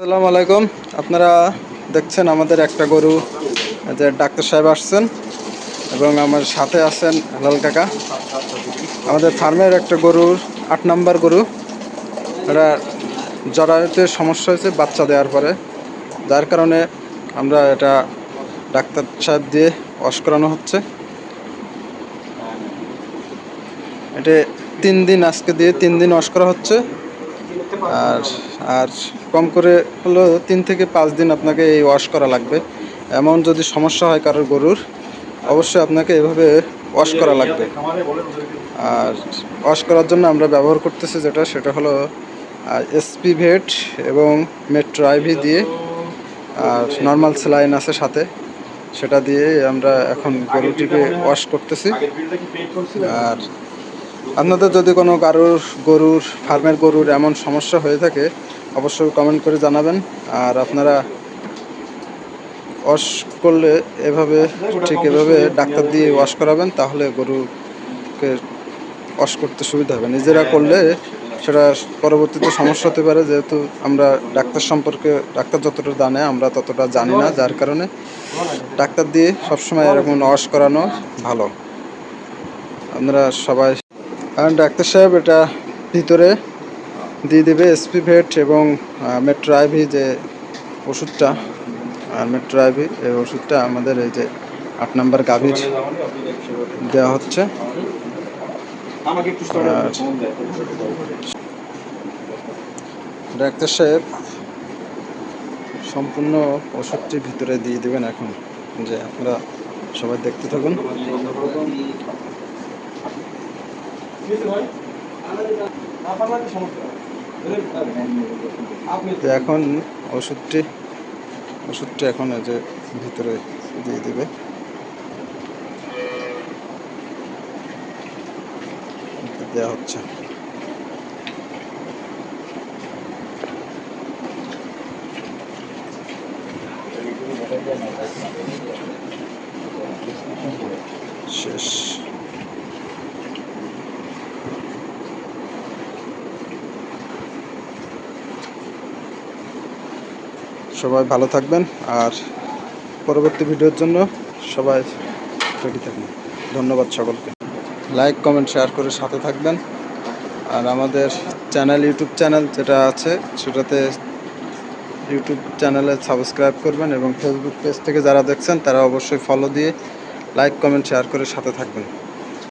আসসালামু আলাইকুম। আপনারা দেখছেন আমাদের একটা গরু যে ডাক্তার সাহেব আসছেন এবং আমার সাথে আছেন হেলাল কাকা। আমাদের ফার্মের একটা গরুর 8 নম্বর গরু, এটা জরায়ুতে সমস্যা হয়েছে বাচ্চা দেওয়ার পরে, যার কারণে আমরা এটা ডাক্তার সাহেব দিয়ে ওয়াশ করানো হচ্ছে। এটা 3 দিন, আজকে দিয়ে 3 দিন ওয়াশ করা হচ্ছে। আর আর কম করে হলো 3 থেকে 5 দিন আপনাকে এই ওয়াশ করা লাগবে। এমন যদি সমস্যা হয় কারোর গরুর, অবশ্যই আপনাকে এভাবে ওয়াশ করা লাগবে। আর ওয়াশ করার জন্য আমরা ব্যবহার করতেছি সেটা হলো এসপি ভেট এবং মেট্রো আইভি দিয়ে, আর নর্মাল স্যালাইন আছে সাথে, সেটা দিয়ে আমরা এখন গরুটিকে ওয়াশ করতেছি। আর আপনাদের যদি কোনো গরুর ফার্মের গরুর এমন সমস্যা হয়ে থাকে, অবশ্যই কমেন্ট করে জানাবেন। আর আপনারা ওয়াশ করলে এভাবে ডাক্তার দিয়ে ওয়াশ করাবেন, তাহলে গরুকে ওয়াশ করতে সুবিধা হবে। নিজেরা করলে সেটা পরবর্তীতে সমস্যা হতে পারে, যেহেতু আমরা ডাক্তার যতটা জানে আমরা ততটা জানি না, যার কারণে ডাক্তার দিয়ে সবসময় এরকম ওয়াশ করানো ভালো। আপনারা সবাই, ডাক্তার সাহেব এটা ভিতরে দিয়ে দেবে এসপি ভেট এবং মেট্রো আইভি যে ওষুধটা। আর মেট্রো আইভি এই ওষুধটা আমাদের এই যে 8 নম্বর গাভীর দেওয়া হচ্ছে। ডাক্তার সাহেব সম্পূর্ণ ওষুধটি ভিতরে দিয়ে দেবেন এখন, যে আপনারা সবাই দেখতে থাকুন। এখন ওষুধটি এখন এই যে ভিতরে দিয়ে দেবে। দেওয়া হচ্ছে। শেষ। সবাই ভালো থাকবেন, আর পরবর্তী ভিডিওর জন্য সবাই রেডি থাকবেন। ধন্যবাদ সকলকে। লাইক, কমেন্ট, শেয়ার করে সাথে থাকবেন। আর আমাদের ইউটিউব চ্যানেল যেটা আছে, সেটাতে ইউটিউব চ্যানেলে সাবস্ক্রাইব করবেন, এবং ফেসবুক পেজ থেকে যারা দেখছেন তারা অবশ্যই ফলো দিয়ে লাইক, কমেন্ট, শেয়ার করে সাথে থাকবেন।